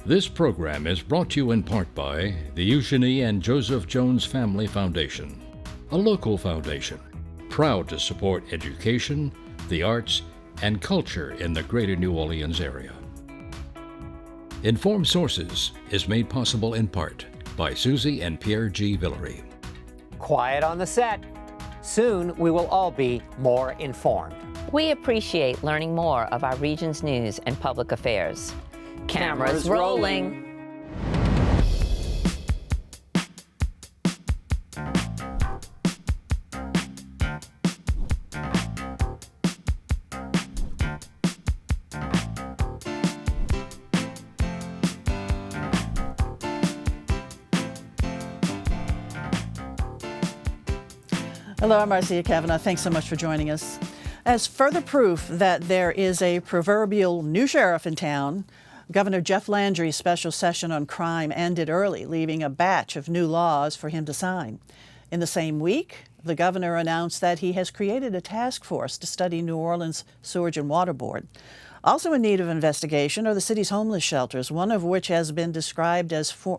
This program is brought to you in part by the Eugenie and Joseph Jones Family Foundation, a local foundation proud to support education, the arts, and culture in the greater New Orleans area. Informed Sources is made possible in part by Susie and Pierre G. Villery. Quiet on the set. Soon we will all be more informed. We appreciate learning more of our region's news and public affairs. Cameras rolling. Hello, I'm Marcia Kavanaugh. Thanks so much for joining us. As further proof that there is a proverbial new sheriff in town, Governor Jeff Landry's special session on crime ended early, leaving a batch of new laws for him to sign. In the same week, the governor announced that he has created a task force to study New Orleans' Sewerage and Water Board. Also in need of investigation are the city's homeless shelters, one of which has been described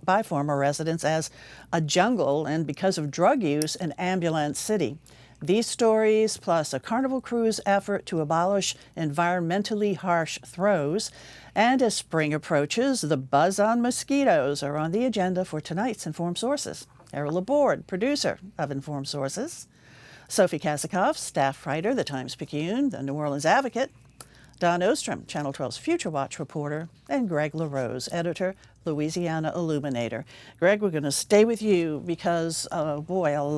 by former residents as a jungle and, because of drug use, an ambulance city. These stories, plus a Carnival cruise effort to abolish environmentally harsh throws, and as spring approaches, the buzz on mosquitoes are on the agenda for tonight's Informed Sources. Errol, Laborde, producer of Informed Sources. Sophie Kasakove, staff writer, the Times-Picayune, the New Orleans Advocate. Don Ostrom, Channel 12's Future Watch reporter, and Greg LaRose, editor, Louisiana Illuminator. Greg, we're going to stay with you because, a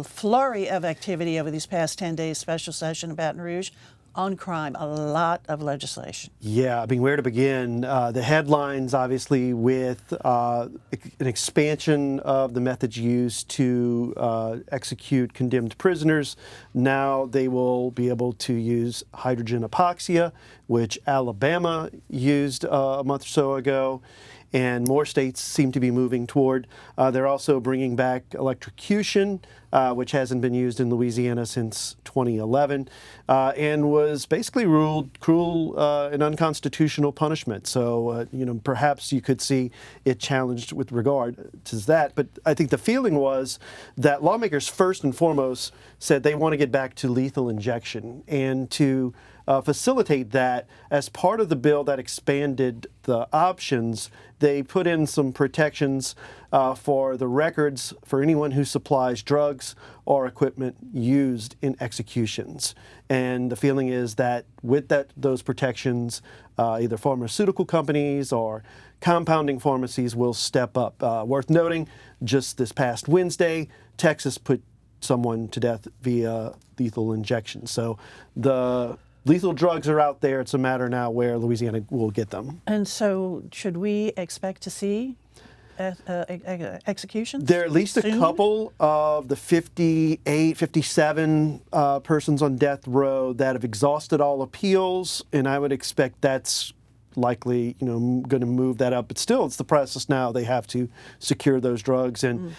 flurry of activity over these past 10 days, special session in Baton Rouge on crime, a lot of legislation. Yeah, I mean, where to begin? The headlines, obviously, with an expansion of the methods used to execute condemned prisoners. Now they will be able to use hydrogen epoxy, which Alabama used a month or so ago, and more states seem to be moving toward. They're also bringing back electrocution, which hasn't been used in Louisiana since 2011, and was basically ruled cruel and unconstitutional punishment. So, perhaps you could see it challenged with regard to that. But I think the feeling was that lawmakers first and foremost said they want to get back to lethal injection, and to facilitate that, as part of the bill that expanded the options, they put in some protections for the records for anyone who supplies drugs or equipment used in executions. And the feeling is that with those protections, either pharmaceutical companies or compounding pharmacies will step up. Worth noting, just this past Wednesday, Texas put someone to death via lethal injection. So the lethal drugs are out there. It's a matter now where Louisiana will get them. And so should we expect to see executions? There are at least soon? A couple of the 58, 57 persons on death row that have exhausted all appeals, and I would expect that's likely, going to move that up. But still, it's the process now. They have to secure those drugs, and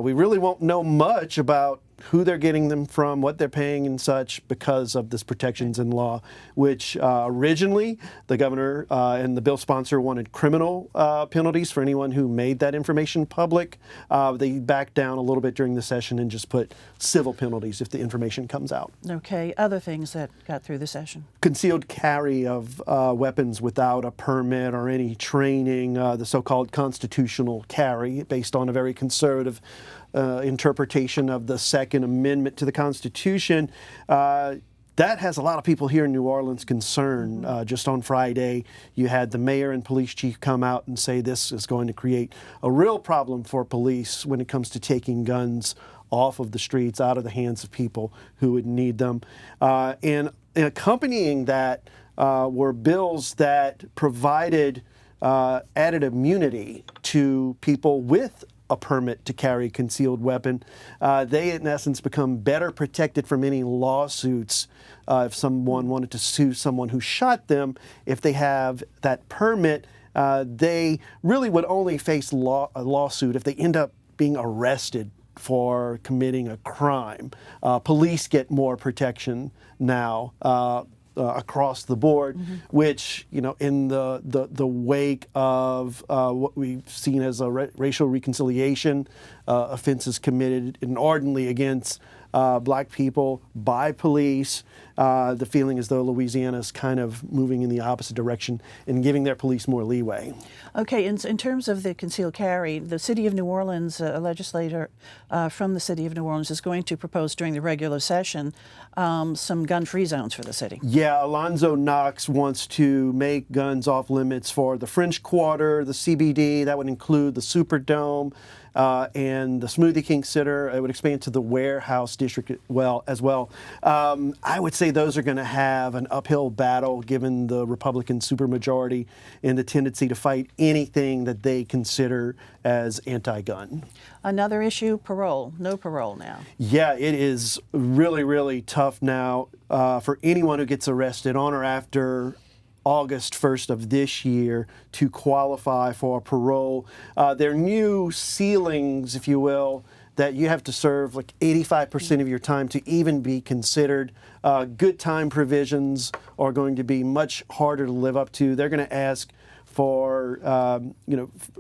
we really won't know much about who they're getting them from, what they're paying and such, because of this protections in law, which originally the governor and the bill sponsor wanted criminal penalties for anyone who made that information public. They backed down a little bit during the session and just put civil penalties if the information comes out. Okay, other things that got through the session. Concealed carry of weapons without a permit or any training, the so-called constitutional carry, based on a very conservative interpretation of the Second Amendment to the Constitution. That has a lot of people here in New Orleans concerned. Just on Friday, you had the mayor and police chief come out and say this is going to create a real problem for police when it comes to taking guns off of the streets, out of the hands of people who would need them. And accompanying that were bills that provided added immunity to people with a permit to carry a concealed weapon. They, in essence, become better protected from any lawsuits if someone wanted to sue someone who shot them. If they have that permit, they really would only face a lawsuit if they end up being arrested for committing a crime. Police get more protection now. across the board, which, in the wake of what we've seen as a racial reconciliation, offenses committed inordinately against black people by police, the feeling as though Louisiana is kind of moving in the opposite direction and giving their police more leeway. Okay, in terms of the concealed carry, the City of New Orleans, a legislator from the City of New Orleans is going to propose during the regular session some gun-free zones for the city. Yeah, Alonzo Knox wants to make guns off limits for the French Quarter, the CBD. That would include the Superdome and the Smoothie King Center. It would expand to the Warehouse District as well. I would say those are going to have an uphill battle given the Republican supermajority and the tendency to fight anything that they consider as anti-gun. Another issue, parole. No parole now. Yeah, it is really, really tough now for anyone who gets arrested on or after August 1st of this year to qualify for parole. There are new ceilings, if you will, that you have to serve like 85% of your time to even be considered. Good time provisions are going to be much harder to live up to. They're going to ask for,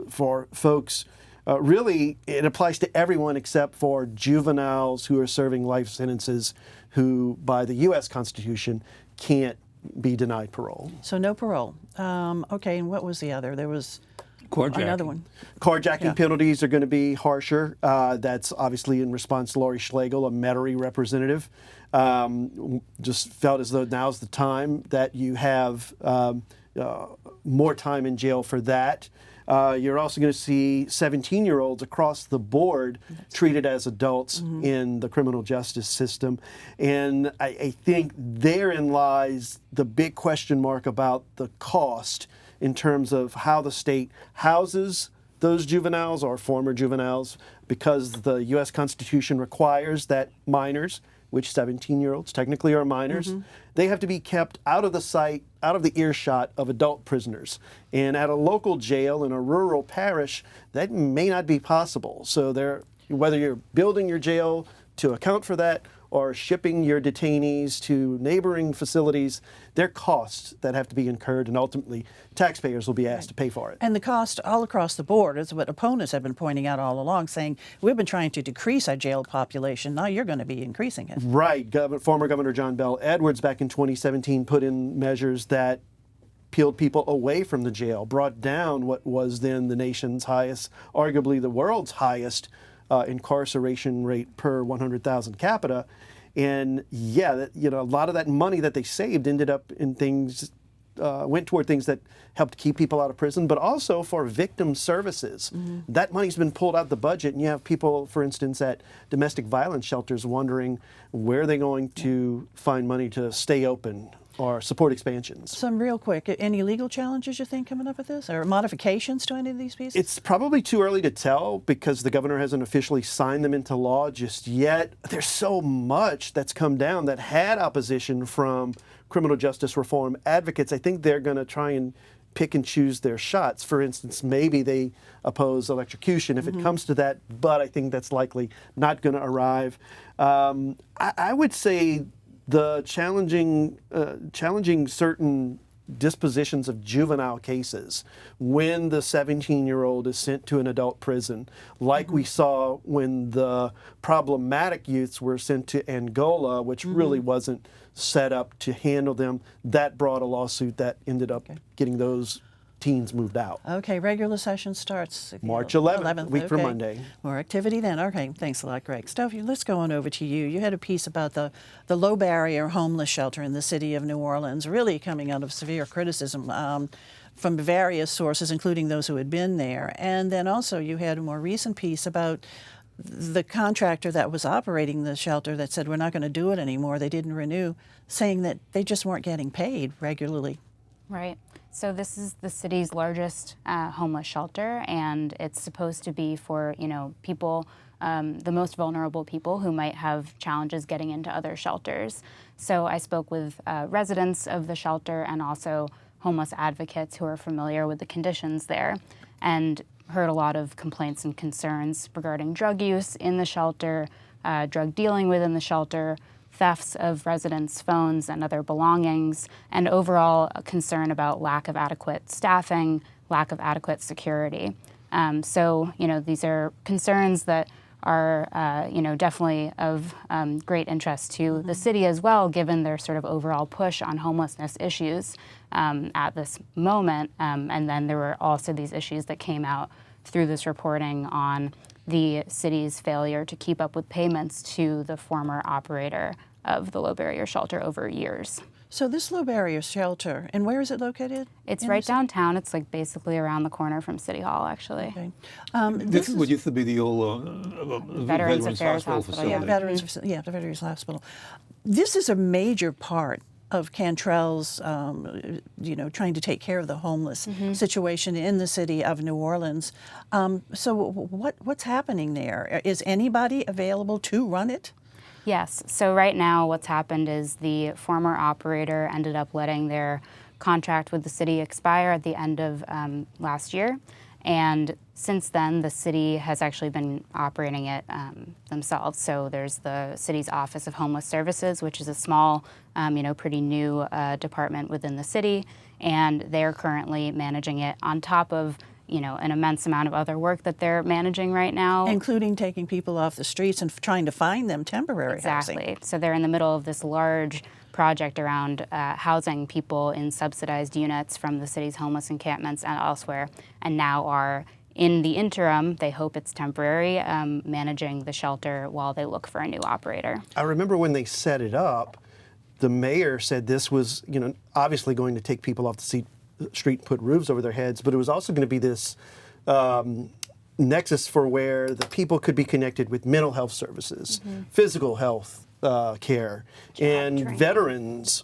for folks. Really, it applies to everyone except for juveniles who are serving life sentences who, by the U.S. Constitution, can't be denied parole. So no parole. Okay, and what was the other? There was another one. Carjacking penalties are going to be harsher. That's obviously in response to Lori Schlegel, a Metairie representative. Just felt as though now's the time that you have more time in jail for that. You're also going to see 17-year-olds across the board treated as adults in the criminal justice system. And I think therein lies the big question mark about the cost in terms of how the state houses those juveniles or former juveniles, because the U.S. Constitution requires that minors, which 17-year-olds technically are minors, they have to be kept out of the sight, out of the earshot of adult prisoners. And at a local jail in a rural parish, that may not be possible. So whether you're building your jail to account for that or shipping your detainees to neighboring facilities, there are costs that have to be incurred, and ultimately taxpayers will be asked to pay for it. And the cost all across the board is what opponents have been pointing out all along, saying we've been trying to decrease our jail population, now you're going to be increasing it. Right. Former Governor John Bell Edwards back in 2017 put in measures that peeled people away from the jail, brought down what was then the nation's highest, arguably the world's highest incarceration rate per 100,000 capita. And yeah, a lot of that money that they saved ended up in things, went toward things that helped keep people out of prison, but also for victim services. That money's been pulled out of the budget, and you have people, for instance, at domestic violence shelters wondering where they're going to find money to stay open or support expansions. Some real quick, any legal challenges you think coming up with this, or modifications to any of these pieces? It's probably too early to tell because the governor hasn't officially signed them into law just yet. There's so much that's come down that had opposition from criminal justice reform advocates. I think they're going to try and pick and choose their shots. For instance, maybe they oppose electrocution if it comes to that, but I think that's likely not going to arrive. I would say the challenging certain dispositions of juvenile cases when the 17-year-old is sent to an adult prison, like we saw when the problematic youths were sent to Angola, which really wasn't set up to handle them. That brought a lawsuit that ended up getting those teens moved out. Okay, regular session starts March 11th, week from Monday. More activity then. Okay, thanks a lot, Greg. Sophie, let's go on over to you. You had a piece about the low barrier homeless shelter in the city of New Orleans, really coming out of severe criticism from various sources, including those who had been there. And then also you had a more recent piece about the contractor that was operating the shelter that said, we're not going to do it anymore. They didn't renew, saying that they just weren't getting paid regularly. Right. So this is the city's largest homeless shelter, and it's supposed to be for, people, the most vulnerable people who might have challenges getting into other shelters. So I spoke with residents of the shelter and also homeless advocates who are familiar with the conditions there, and heard a lot of complaints and concerns regarding drug use in the shelter, drug dealing within the shelter, thefts of residents' phones and other belongings, and overall a concern about lack of adequate staffing, lack of adequate security. So, these are concerns that are, definitely of great interest to the city as well, given their sort of overall push on homelessness issues at this moment. And then there were also these issues that came out through this reporting on the city's failure to keep up with payments to the former operator of the low barrier shelter over years. So this low barrier shelter, and where is it located? It's right downtown. It's like basically around the corner from City Hall, actually. Okay. This is what used to be the old Veterans Affairs Hospital Hospital, facility. The Veterans Hospital. This is a major part of Cantrell's, trying to take care of the homeless situation in the city of New Orleans. So what's happening there? Is anybody available to run it? Yes. So right now what's happened is the former operator ended up letting their contract with the city expire at the end of last year. And since then, the city has actually been operating it themselves. So there's the city's Office of Homeless Services, which is a small, pretty new department within the city. And they're currently managing it on top of an immense amount of other work that they're managing right now. Including taking people off the streets and trying to find them temporary housing. Exactly. So they're in the middle of this large project around housing people in subsidized units from the city's homeless encampments and elsewhere, and now are, in the interim, they hope it's temporary, managing the shelter while they look for a new operator. I remember when they set it up, the mayor said this was, obviously going to take people off the street and put roofs over their heads, but it was also going to be this nexus for where the people could be connected with mental health services, physical health care, and veterans,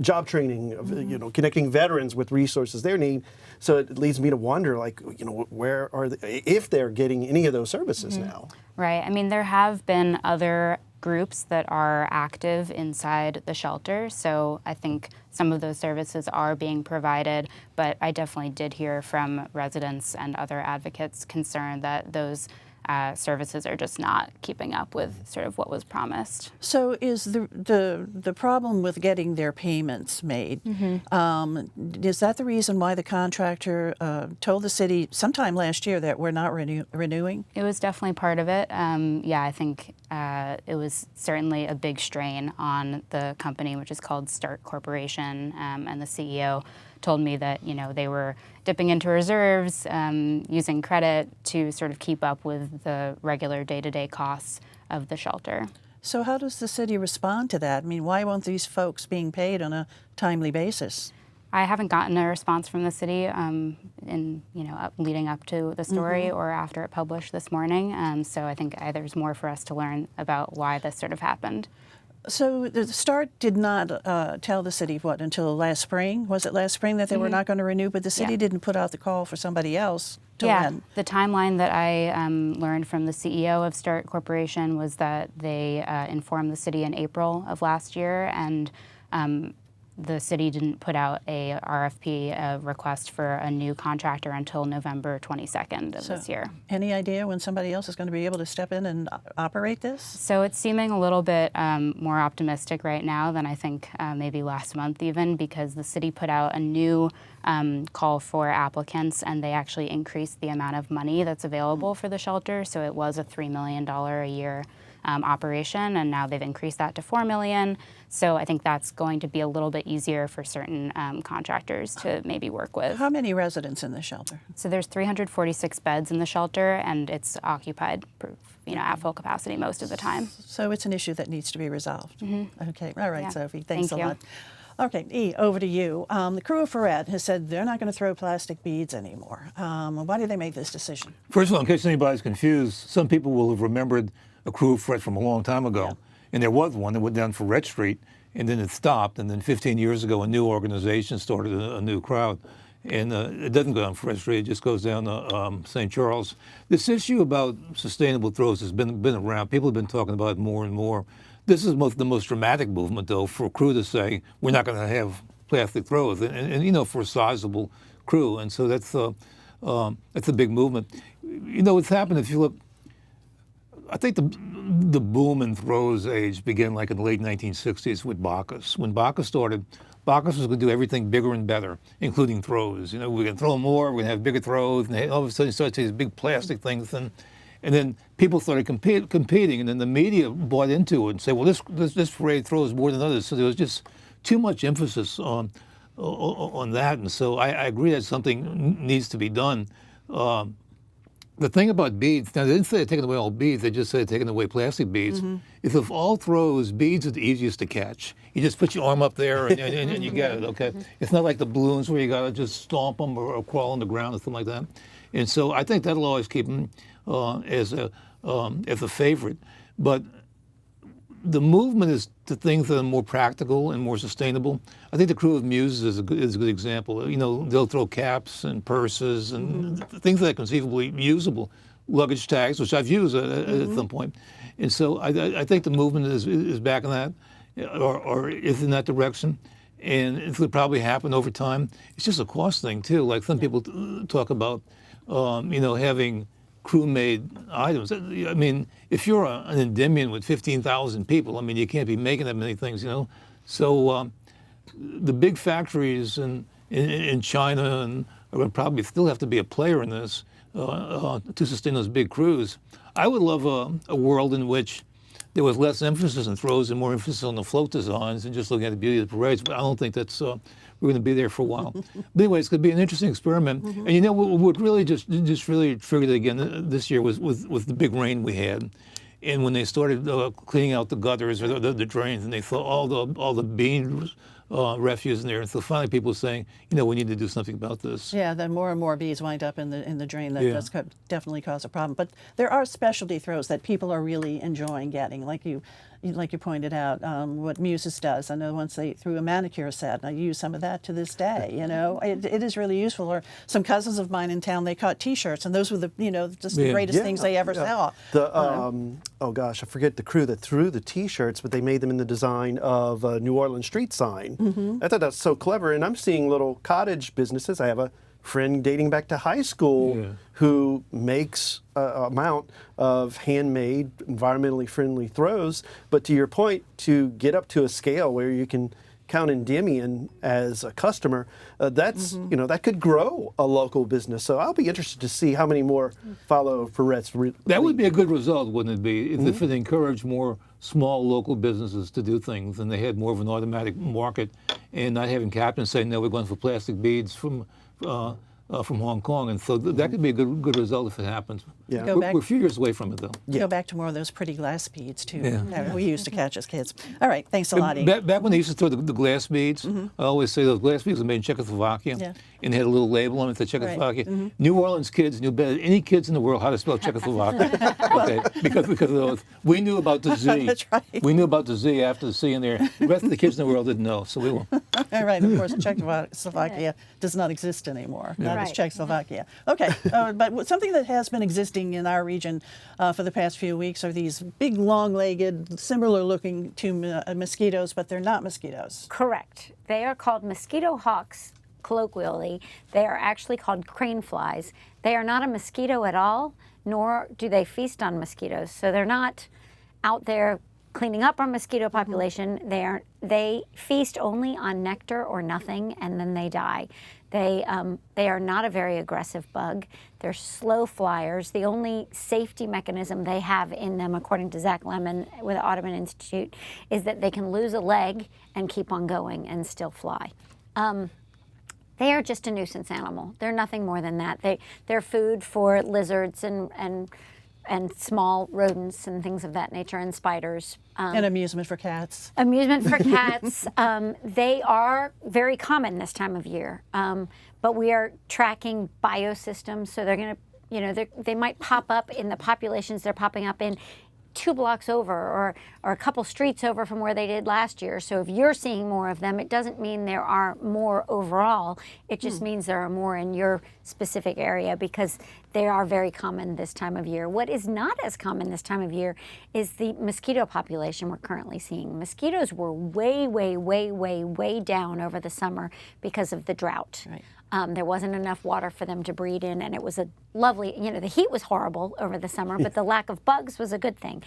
job training, connecting veterans with resources they need. So it leads me to wonder, where are they, if they're getting any of those services now? Right. I mean, there have been other groups that are active inside the shelter, so I think some of those services are being provided, but I definitely did hear from residents and other advocates concerned that those services are just not keeping up with sort of what was promised. So is the problem with getting their payments made, is that the reason why the contractor told the city sometime last year that we're not renewing? It was definitely part of it. I think it was certainly a big strain on the company, which is called Start Corporation, and the CEO told me that they were dipping into reserves, using credit to sort of keep up with the regular day-to-day costs of the shelter. So how does the city respond to that? I mean, why won't these folks being paid on a timely basis? I haven't gotten a response from the city leading up to the story or after it published this morning. So I think there's more for us to learn about why this sort of happened. So the Start did not tell the city, until last spring? Was it last spring that they were not going to renew, but the city didn't put out the call for somebody else to when? The timeline that I learned from the CEO of Start Corporation was that they informed the city in April of last year, and the city didn't put out a RFP, request for a new contractor, until November 22nd of this year. Any idea when somebody else is going to be able to step in and operate this? So it's seeming a little bit more optimistic right now than I think maybe last month even, because the city put out a new call for applicants, and they actually increased the amount of money that's available for the shelter. So it was a $3 million a year operation, and now they've increased that to $4 million. So I think that's going to be a little bit easier for certain contractors to maybe work with. How many residents in the shelter? So there's 346 beds in the shelter, and it's occupied, at full capacity most of the time. So it's an issue that needs to be resolved. Okay, all right, Yeah. Sophie, thanks Thank a you. lot. Okay, E, over to you. The crew of Ferret has said they're not going to throw plastic beads anymore. Why did they make this decision? First of all, in case anybody's confused, some people will have remembered a crew of Fred from a long time ago. Yeah. And there was one that went down Ferret Street, and then it stopped. And then 15 years ago, a new organization started a new crowd. And it doesn't go down Ferret Street, it just goes down St. Charles. This issue about sustainable throws has been around. People have been talking about it more and more. This is the most dramatic movement, though, for a crew to say, we're not going to have plastic throws, and for a sizable crew. And so that's a big movement. What's happened, if you look, I think the boom in throws age began like in the late 1960s with Bacchus. When Bacchus started, Bacchus was going to do everything bigger and better, including throws. You know, we're going to throw more, we're going to have bigger throws, and all of a sudden you start to see these big plastic things, and then people started competing, and then the media bought into it and said, well, this parade throws more than others. So there was just too much emphasis on that, and so I agree that something needs to be done. The thing about beads, now they didn't say they're taking away all beads, they just said they're taking away plastic beads. If of all throws, beads are the easiest to catch. You just put your arm up there and you get it, okay? It's not like the balloons where you gotta just stomp them or crawl on the ground or something like that. And so I think that'll always keep them as a favorite. But the movement is to things that are more practical and more sustainable. I think the Crew of Muses is a good example. You know, they'll throw caps and purses and things that are conceivably usable, luggage tags, which I've used at some point. And so I think the movement is back in that, or is in that direction. And it will probably happen over time. It's just a cost thing too. Like some people talk about, you know, having crew-made items. I mean, if you're an Endymion with 15,000 people, I mean, you can't be making that many things, you know. So the big factories in China and are going to probably still have to be a player in this to sustain those big crews. I would love a world in which there was less emphasis on throws and more emphasis on the float designs and just looking at the beauty of the parades. But I don't think that's we're going to be there for a while. But anyway, it's going to be an interesting experiment. And you know what really just really triggered it again this year was the big rain we had. And when they started cleaning out the gutters or the drains, and they saw all the bean refuse in there, and so finally people were saying, you know, we need to do something about this. Yeah, then more and more bees wind up in the drain. That does definitely cause a problem. But there are specialty throws that people are really enjoying getting, like you pointed out, what Muses does. I know once they threw a manicure set, and I use some of that to this day. You know, it is really useful. Or some cousins of mine in town, they caught T-shirts, and those were just the greatest things they ever saw. Oh gosh, I forget the crew that threw the T-shirts, but they made them in the design of a New Orleans street sign. I thought that's so clever, and I'm seeing little cottage businesses. I have a friend dating back to high school who makes a amount of handmade, environmentally friendly throws. But to your point, to get up to a scale where you can count Endymion as a customer, that's that could grow a local business. So I'll be interested to see how many more follow Perette's. That would be a good result, wouldn't it be? If it encouraged more small local businesses to do things, and they had more of an automatic market, and not having captains saying, no, we're going for plastic beads from Hong Kong, and so that could be a good result if it happens. Yeah. We're a few years away from it, though. Go back to more of those pretty glass beads too. That we used to catch as kids. All right, thanks a lot. Back when they used to throw the glass beads, I always say those glass beads were made in Czechoslovakia, and they had a little label on it that said Czechoslovakia. New Orleans kids knew better than any kids in the world how to spell Czechoslovakia. Okay, because of those. We knew about the Z. That's right. We knew about the Z after the C in there. The rest of the kids in the world didn't know, so we will. All right, of course, Czechoslovakia does not exist anymore. That is Czechoslovakia. Okay, but something that has been existing in our region for the past few weeks are these big, long-legged, similar-looking to mosquitoes, but they're not mosquitoes. Correct. They are called mosquito hawks, colloquially. They are actually called crane flies. They are not a mosquito at all, nor do they feast on mosquitoes. So they're not out there cleaning up our mosquito population. They feast only on nectar or nothing, and then they die. They are not a very aggressive bug. They're slow flyers. The only safety mechanism they have in them, according to Zach Lemon with the Audubon Institute, is that they can lose a leg and keep on going and still fly. They are just a nuisance animal. They're nothing more than that. They're food for lizards and small rodents and things of that nature, and spiders. And amusement for cats. Amusement for cats. They are very common this time of year, but we are tracking biosystems, so they're going to, they might pop up in the populations they're popping up in 2 blocks over or a couple streets over from where they did last year. So if you're seeing more of them, it doesn't mean there are more overall. It just means there are more in your specific area, because they are very common this time of year. What is not as common this time of year is the mosquito population we're currently seeing. Mosquitoes were way, way, way, way, way down over the summer because of the drought. Right. There wasn't enough water for them to breed in, and it was a lovely, the heat was horrible over the summer, but the lack of bugs was a good thing.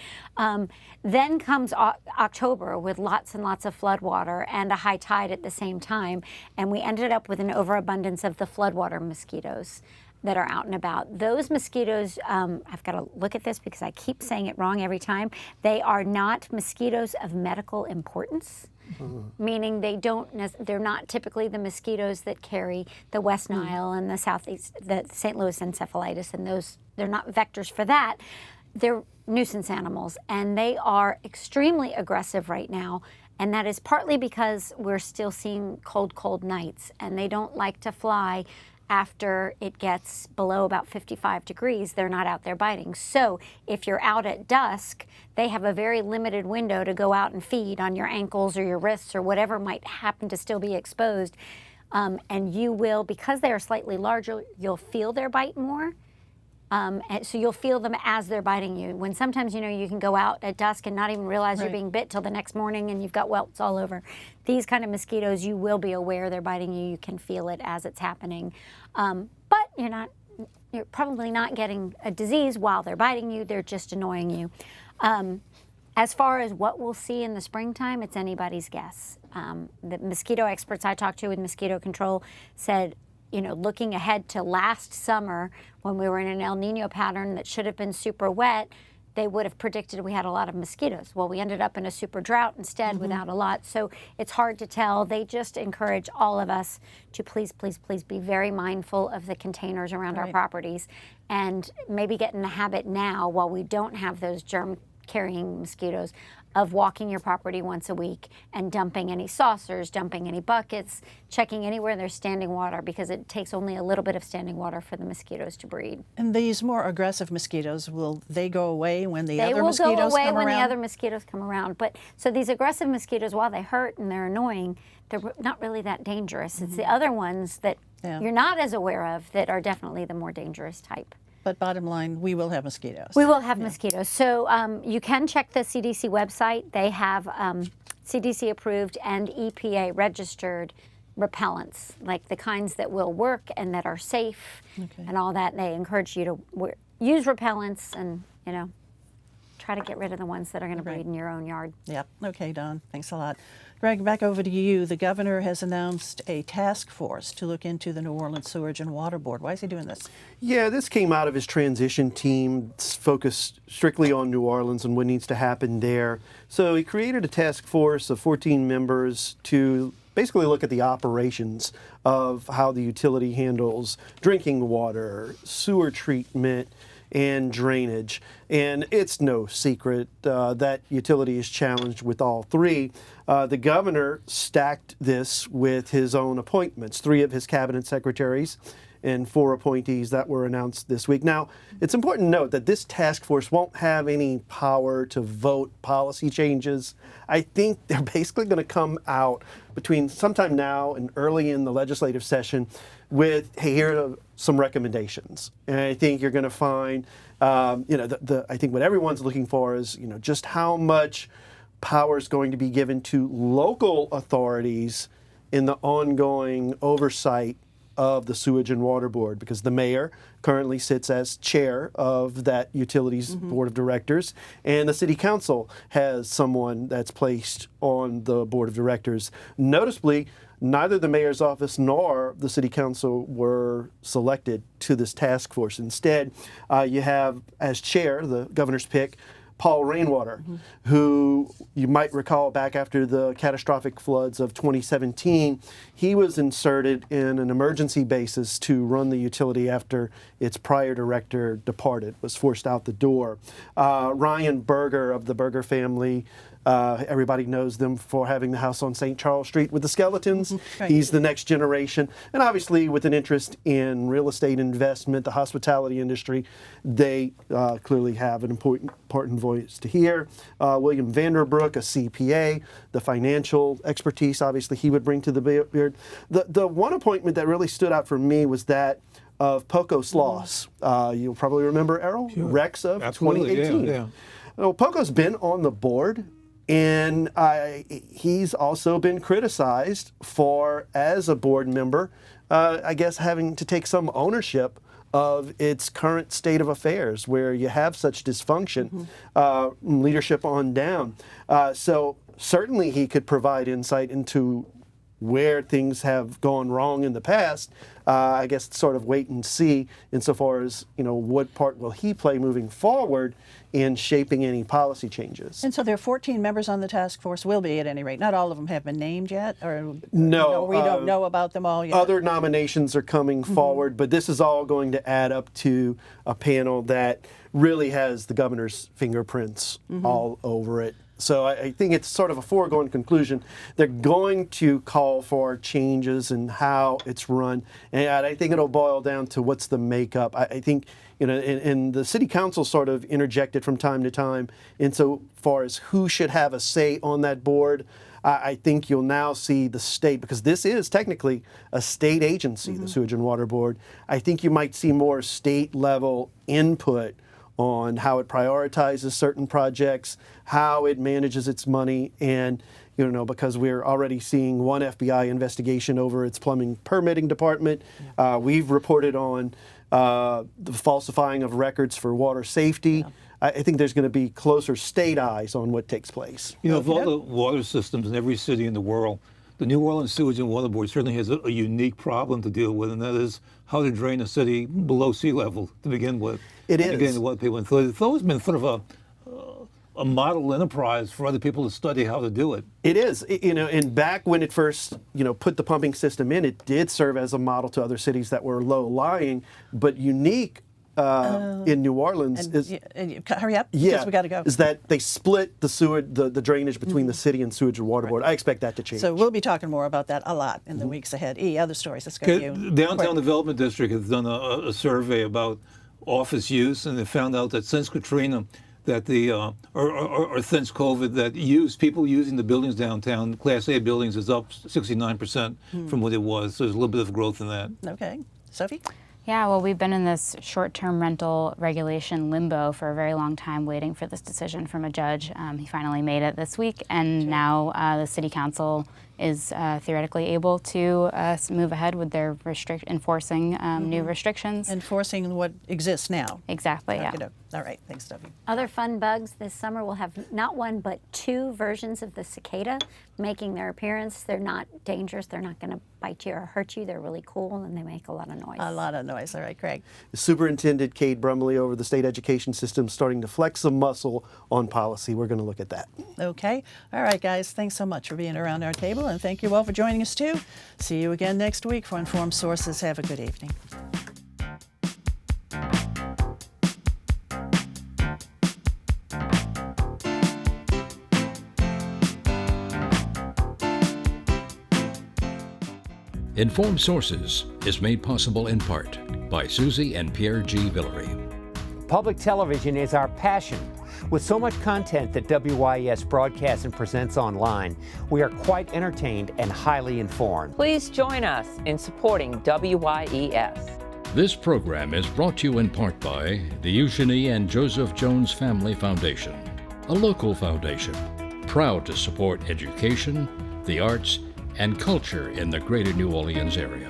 Then comes October with lots and lots of flood water and a high tide at the same time, and we ended up with an overabundance of the floodwater mosquitoes that are out and about. Those mosquitoes, I've got to look at this because I keep saying it wrong every time. They are not mosquitoes of medical importance. Meaning they're not typically the mosquitoes that carry the West Nile and the St. Louis encephalitis, and they're not vectors for that. They're nuisance animals, and they are extremely aggressive right now, and that is partly because we're still seeing cold nights, and they don't like to fly after it gets below about 55 degrees. They're not out there biting. So if you're out at dusk, they have a very limited window to go out and feed on your ankles or your wrists or whatever might happen to still be exposed. And you will, because they are slightly larger, you'll feel their bite more. And so you'll feel them as they're biting you. When sometimes, you can go out at dusk and not even realize you're being bit till the next morning and you've got welts all over. These kind of mosquitoes, you will be aware they're biting you. You can feel it as it's happening. But you're probably not getting a disease while they're biting you. They're just annoying you. As far as what we'll see in the springtime, it's anybody's guess. The mosquito experts I talked to with mosquito control said, looking ahead to last summer when we were in an El Nino pattern that should have been super wet, they would have predicted we had a lot of mosquitoes. Well, we ended up in a super drought instead without a lot. So it's hard to tell. They just encourage all of us to please, please, please be very mindful of the containers around our properties and maybe get in the habit now while we don't have those germ-carrying mosquitoes of walking your property once a week and dumping any saucers, dumping any buckets, checking anywhere there's standing water, because it takes only a little bit of standing water for the mosquitoes to breed. And these more aggressive mosquitoes, will they go away when the other mosquitoes come around? They will go away when the other mosquitoes come around. But so these aggressive mosquitoes, while they hurt and they're annoying, they're not really that dangerous. It's the other ones that you're not as aware of that are definitely the more dangerous type. But bottom line, we will have mosquitoes. We will have mosquitoes. So you can check the CDC website. They have CDC approved and EPA registered repellents, like the kinds that will work and that are safe and all that. They encourage you to use repellents and, try to get rid of the ones that are going to breed in your own yard. Yep. Okay, Dawn. Thanks a lot. Greg, back over to you. The governor has announced a task force to look into the New Orleans Sewerage and Water Board. Why is he doing this? Yeah, this came out of his transition team. It's focused strictly on New Orleans and what needs to happen there. So he created a task force of 14 members to basically look at the operations of how the utility handles drinking water, sewer treatment, and drainage. And it's no secret that utility is challenged with all three. The governor stacked this with his own appointments, 3 of his cabinet secretaries and 4 appointees that were announced this week. Now, it's important to note that this task force won't have any power to vote policy changes. I think they're basically going to come out between sometime now and early in the legislative session with, hey, here are some recommendations. And I think you're going to find, I think what everyone's looking for is, just how much power is going to be given to local authorities in the ongoing oversight of the Sewage and Water Board, because the mayor currently sits as chair of that utilities board of directors, and the city council has someone that's placed on the board of directors. Noticeably, neither the mayor's office nor the city council were selected to this task force. Instead, you have as chair, the governor's pick, Paul Rainwater, who you might recall back after the catastrophic floods of 2017, he was inserted in an emergency basis to run the utility after its prior director departed, was forced out the door. Ryan Berger of the Berger family, everybody knows them for having the house on St. Charles Street with the skeletons. Right. He's the next generation. And obviously with an interest in real estate investment, the hospitality industry, they clearly have an important voice to hear. William Vanderbrook, a CPA, the financial expertise, obviously, he would bring to the beard. The one appointment that really stood out for me was that of POCO's loss. You'll probably remember Errol, Rex of Absolutely, 2018. yeah. Well, POCO's been on the board, and he's also been criticized for, as a board member, I guess having to take some ownership of its current state of affairs, where you have such dysfunction, leadership on down. So certainly he could provide insight into where things have gone wrong in the past. I guess sort of wait and see insofar as, what part will he play moving forward in shaping any policy changes. And so there are 14 members on the task force, will be at any rate. Not all of them have been named yet? Or No. we don't know about them all yet? Other nominations are coming forward, but this is all going to add up to a panel that really has the governor's fingerprints all over it. So I think it's sort of a foregone conclusion. They're going to call for changes in how it's run, and I think it'll boil down to what's the makeup. I think, and the city council sort of interjected from time to time insofar as who should have a say on that board. I think you'll now see the state, because this is technically a state agency, the Sewage and Water Board. I think you might see more state-level input on how it prioritizes certain projects, how it manages its money, and because we're already seeing one FBI investigation over its plumbing permitting department. We've reported on the falsifying of records for water safety. I think there's going to be closer state eyes on what takes place. Of all the water systems in every city in the world, the New Orleans Sewage and Water Board certainly has a unique problem to deal with, and that is how to drain a city below sea level to begin with. It is. Again, what people so it's always been sort of a model enterprise for other people to study how to do it. It is. And back when it first, put the pumping system in, it did serve as a model to other cities that were low-lying, but unique in New Orleans hurry up, because we got to go. Is that they split the drainage between the city and Sewage and Water Board. I expect that to change. So we'll be talking more about that a lot in the weeks ahead. Other stories. Let's go to you. Downtown Development District has done a survey about office use, and they found out that since Katrina, that or since COVID, that people using the buildings downtown, Class A buildings, is up 69% from what it was. So there's a little bit of growth in that. Okay. Sophie? Yeah, well, we've been in this short-term rental regulation limbo for a very long time, waiting for this decision from a judge. He finally made it this week, and now the City Council is theoretically able to move ahead with their enforcing new restrictions. Enforcing what exists now. Exactly, yeah. All right, thanks, Sophie. Other fun bugs this summer, we'll have not one but two versions of the cicada making their appearance. They're not dangerous. They're not going to bite you or hurt you. They're really cool, and they make a lot of noise. A lot of noise. All right, Craig. Superintendent Kate Brumley over the state education system starting to flex some muscle on policy. We're going to look at that. Okay. All right, guys. Thanks so much for being around our table, and thank you all for joining us, too. See you again next week for Informed Sources. Have a good evening. Informed Sources is made possible in part by Susie and Pierre G. Villery. Public television is our passion. With so much content that WYES broadcasts and presents online, we are quite entertained and highly informed. Please join us in supporting WYES. This program is brought to you in part by the Eugenie and Joseph Jones Family Foundation, a local foundation proud to support education, the arts, and culture in the greater New Orleans area.